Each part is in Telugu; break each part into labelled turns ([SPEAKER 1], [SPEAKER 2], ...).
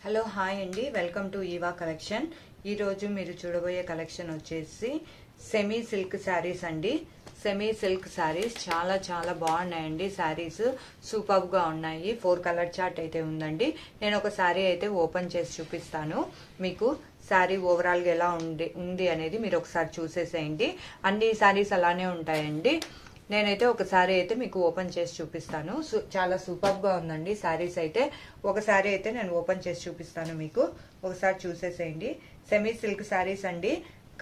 [SPEAKER 1] హలో హాయ్ అండి, వెల్కమ్ టు ఈవా కలెక్షన్. ఈరోజు మీరు చూడబోయే కలెక్షన్ వచ్చేసి సెమీ సిల్క్ శారీస్ అండి. సెమీ సిల్క్ శారీస్ చాలా చాలా బాగున్నాయండి. శారీస్ సూపర్గా ఉన్నాయి. 4 కలర్ చార్ట్ అయితే ఉందండి. నేను ఒక శారీ అయితే ఓపెన్ చేసి చూపిస్తాను మీకు. శారీ ఓవరాల్గా ఎలా ఉంది అనేది మీరు ఒకసారి చూసేసేయండి. అన్ని శారీస్ అలానే ఉంటాయండి. నేనైతే ఒక శారీ అయితే మీకు ఓపెన్ చేసి చూపిస్తాను. చాలా సూపర్గా ఉందండి శారీస్ అయితే. ఒక శారీ అయితే నేను ఓపెన్ చేసి చూపిస్తాను మీకు, ఒకసారి చూసేసేయండి. సెమీ సిల్క్ శారీస్ అండి.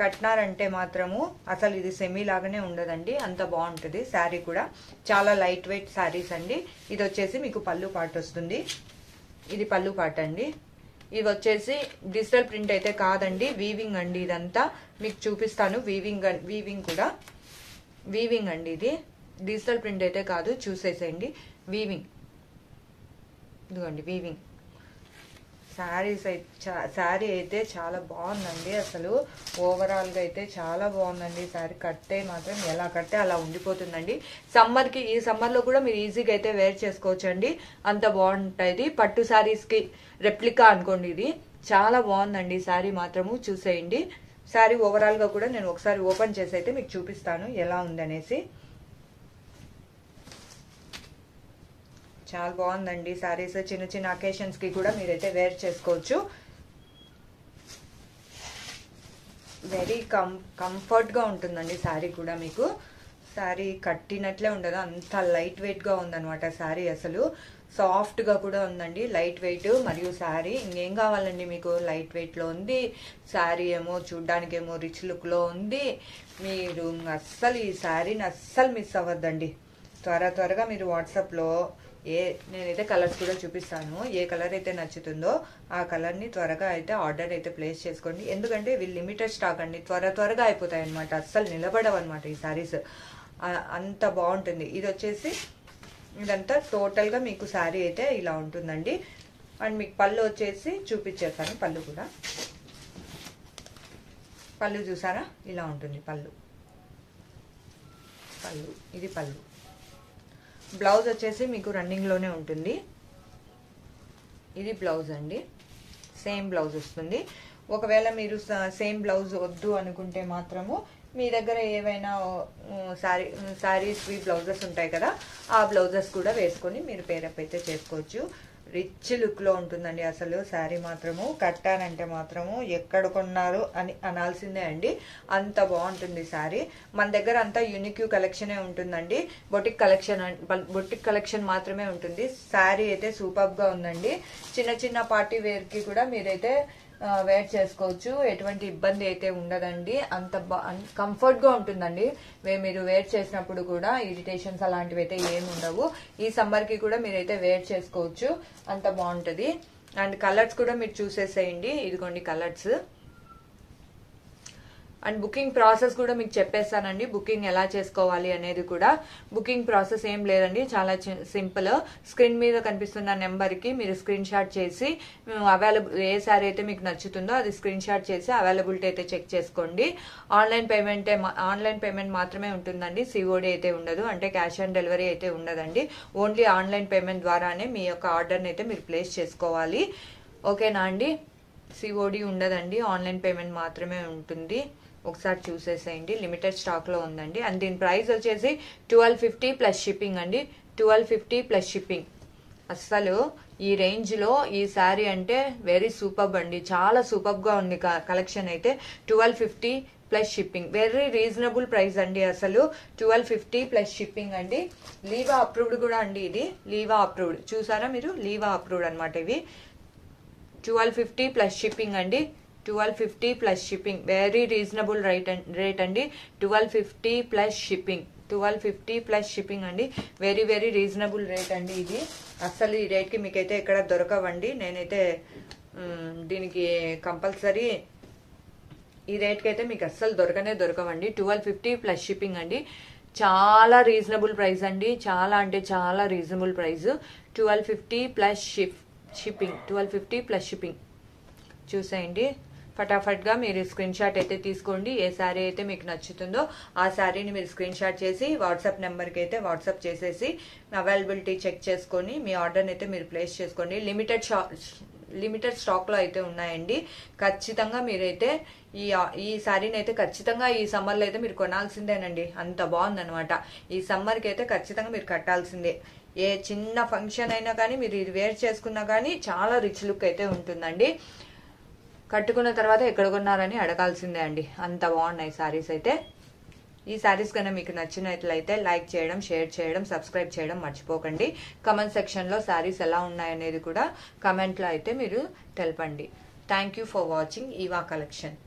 [SPEAKER 1] కట్నారంటే మాత్రము అసలు ఇది సెమీ లాగానే ఉండదండి, అంత బాగుంటుంది శారీ కూడా. చాలా లైట్ వెయిట్ శారీస్ అండి. ఇది వచ్చేసి మీకు పళ్ళు పాట వస్తుంది. ఇది పళ్ళు పాట అండి. ఇది వచ్చేసి డిజిటల్ ప్రింట్ అయితే కాదండి, వీవింగ్ అండి. ఇదంతా మీకు చూపిస్తాను. వీవింగ్ కూడా వీవింగ్ అండి. ఇది డిజిటల్ ప్రింట్ అయితే కాదు, చూసేసేయండి. వీవింగ్, ఇదిగోండి వీవింగ్. శారీ అయితే చాలా బాగుందండి. అసలు ఓవరాల్గా అయితే చాలా బాగుందండి శారీ. కట్టే మాత్రం ఎలా కట్టే అలా ఉండిపోతుందండి. సమ్మర్కి, ఈ సమ్మర్లో కూడా మీరు ఈజీగా అయితే వేర్ చేసుకోవచ్చండి, అంత బాగుంటుంది. పట్టు శారీస్కి రెప్లికా అనుకోండి. ఇది చాలా బాగుందండి శారీ మాత్రము. చూసేయండి. శారీ ఓవరాల్గా కూడా నేను ఒకసారి ఓపెన్ చేసి అయితే మీకు చూపిస్తాను ఎలా ఉందనేసి. చాలా బాగుందండి శారీస్. చిన్న చిన్న అకేషన్స్కి కూడా మీరైతే వేర్ చేసుకోవచ్చు. వెరీ కంఫర్ట్గా ఉంటుందండి శారీ కూడా మీకు. శారీ కట్టినట్లే ఉండదు, అంత లైట్ వెయిట్గా ఉందన్నమాట శారీ. అసలు సాఫ్ట్గా కూడా ఉందండి, లైట్ వెయిట్. మరియు శారీ ఇంకేం కావాలండి మీకు, లైట్ వెయిట్లో ఉంది శారీ. ఏమో చూడ్డానికేమో రిచ్ లుక్లో ఉంది. మీరు అస్సలు ఈ శారీని అస్సలు మిస్ అవ్వద్దండి. త్వరగా మీరు వాట్సాప్లో నేనైతే కలర్స్ కూడా చూపిస్తాను. ఏ కలర్ అయితే నచ్చుతుందో ఆ కలర్ని త్వరగా అయితే ఆర్డర్ అయితే ప్లేస్ చేసుకోండి. ఎందుకంటే ఇవి లిమిటెడ్ స్టాక్ అండి, త్వరగా అయిపోతాయి అనమాట. అస్సలు నిలబడవు అనమాట ఈ శారీస్, అంత బాగుంటుంది. ఇది వచ్చేసి ఇదంతా టోటల్గా మీకు శారీ అయితే ఇలా ఉంటుందండి. అండ్ మీకు పళ్ళు వచ్చేసి చూపించేస్తాను. పళ్ళు కూడా, పళ్ళు చూసారా ఇలా ఉంటుంది పళ్ళు. ఇది పళ్ళు. బ్లౌజ్ వచ్చేసి మీకు రన్నింగ్లోనే ఉంటుంది. ఇది బ్లౌజ్ అండి, సేమ్ బ్లౌజ్ వస్తుంది. ఒకవేళ మీరు సేమ్ బ్లౌజ్ వద్దు అనుకుంటే మాత్రము మీ దగ్గర ఏవైనా శారీస్ బ్లౌజెస్ ఉంటాయి కదా, ఆ బ్లౌజెస్ కూడా వేసుకొని మీరు పేరప్ అయితే చేసుకోవచ్చు. రిచ్ లుక్లో ఉంటుందండి అసలు శారీ మాత్రము. కట్టానంటే మాత్రము ఎక్కడ కొన్నారు అని అనాల్సిందే అండి, అంత బాగుంటుంది శారీ. మన దగ్గర అంతా యూనిక్ కలెక్షనే ఉంటుందండి. బొటిక్ కలెక్షన్ మాత్రమే ఉంటుంది. శారీ అయితే సూపర్గా ఉందండి. చిన్న పార్టీ వేర్కి కూడా మీరైతే వేర్ చేసుకోవచ్చు, ఎటువంటి ఇబ్బంది అయితే ఉండదండి. అంత కంఫర్ట్గా ఉంటుందండి. మీరు వేర్ చేసినప్పుడు కూడా ఇరిటేషన్స్ అలాంటివి అయితే ఏమి ఉండవు. ఈ సమ్మర్కి కూడా మీరైతే వేర్ చేసుకోవచ్చు, అంత బాగుంటుంది. అండ్ కలర్స్ కూడా మీరు చూసేసేయండి. ఇదిగోండి కలర్స్. అండ్ బుకింగ్ ప్రాసెస్ కూడా మీకు చెప్పేస్తానండి, బుకింగ్ ఎలా చేసుకోవాలి అనేది కూడా. బుకింగ్ ప్రాసెస్ ఏం లేదండి, చాలా సింపుల్. స్క్రీన్ మీద కనిపిస్తున్న నెంబర్కి మీరు స్క్రీన్ షాట్ చేసి ఏ శారీ అయితే మీకు నచ్చుతుందో అది స్క్రీన్ షాట్ చేసి అవైలబిలిటీ అయితే చెక్ చేసుకోండి. ఆన్లైన్ పేమెంట్ మాత్రమే ఉంటుందండి, సిఓడి అయితే ఉండదు. అంటే క్యాష్ ఆన్ డెలివరీ అయితే ఉండదండి. ఓన్లీ ఆన్లైన్ పేమెంట్ ద్వారానే మీ యొక్క ఆర్డర్ని అయితే మీరు ప్లేస్ చేసుకోవాలి. ఓకేనా అండి? సిఓడి ఉండదండి, ఆన్లైన్ పేమెంట్ మాత్రమే ఉంటుంది. ఒకసారి చూసేసేయండి. లిమిటెడ్ స్టాక్లో ఉందండి. అండ్ దీని ప్రైస్ వచ్చేసి 1250 ప్లస్ షిప్పింగ్ అండి. 1250 ప్లస్ షిప్పింగ్. అస్సలు ఈ రేంజ్లో ఈ శారీ అంటే వెరీ సూపర్బ్ అండి, చాలా సూపర్గా ఉంది కలెక్షన్ అయితే. 1250 plus shipping, very reasonable price అండి అసలు. 1250 ప్లస్ షిప్పింగ్ అండి. లీవా అప్రూవ్డ్ కూడా అండి. ఇది లీవా అప్రూవ్డ్, చూసారా మీరు, లీవా అప్రూవ్డ్ అనమాట ఇవి. 1250 ప్లస్ షిప్పింగ్ అండి. 1250 plus shipping, very reasonable rate అండి. 1250 ప్లస్ షిప్పింగ్, 1250 ప్లస్ షిప్పింగ్ అండి. వెరీ రీజనబుల్ రేట్ అండి ఇది. అస్సలు ఈ రేట్కి మీకైతే ఎక్కడ దొరకవండి. నేనైతే దీనికి కంపల్సరీ ఈ రేట్కి అయితే మీకు అస్సలు దొరకవండి. 1250 ప్లస్ షిప్పింగ్ అండి. చాలా రీజనబుల్ ప్రైస్ అండి, చాలా అంటే చాలా reasonable price. 1250 plus shipping, 1250 plus shipping. చూసేయండి. ఫటాఫట్గా మీరు స్క్రీన్ షాట్ అయితే తీసుకోండి. ఏ శారీ అయితే మీకు నచ్చుతుందో ఆ శారీని మీరు స్క్రీన్ షాట్ చేసి వాట్సాప్ నెంబర్కి అయితే వాట్సాప్ చేసేసి అవైలబిలిటీ చెక్ చేసుకొని మీ ఆర్డర్ని అయితే మీరు ప్లేస్ చేసుకోండి. లిమిటెడ్ స్టాక్ లో అయితే ఉన్నాయండి. ఖచ్చితంగా మీరైతే ఈ శారీని అయితే ఖచ్చితంగా ఈ సమ్మర్ లో అయితే మీరు కొనాల్సిందేనండి. అంత బాగుందనమాట. ఈ సమ్మర్ కి అయితే ఖచ్చితంగా మీరు కట్టాల్సిందే. ఏ చిన్న ఫంక్షన్ అయినా కానీ మీరు ఇది వేర్ చేసుకున్నా కానీ చాలా రిచ్ లుక్ అయితే ఉంటుందండి. కట్టుకున్న తర్వాత ఎక్కడ కొన్నారని అడగాల్సిందే అండి. అంత బాగున్నాయి శారీస్ అయితే. ఈ శారీస్ కన్నా మీకు నచ్చినట్లయితే లైక్ చేయడం, షేర్ చేయడం, సబ్స్క్రైబ్ చేయడం మర్చిపోకండి. కమెంట్ సెక్షన్ లో శారీస్ ఎలా ఉన్నాయనేది కూడా కమెంట్ లో అయితే మీరు తెలపండి. Thank you for watching Eva collection.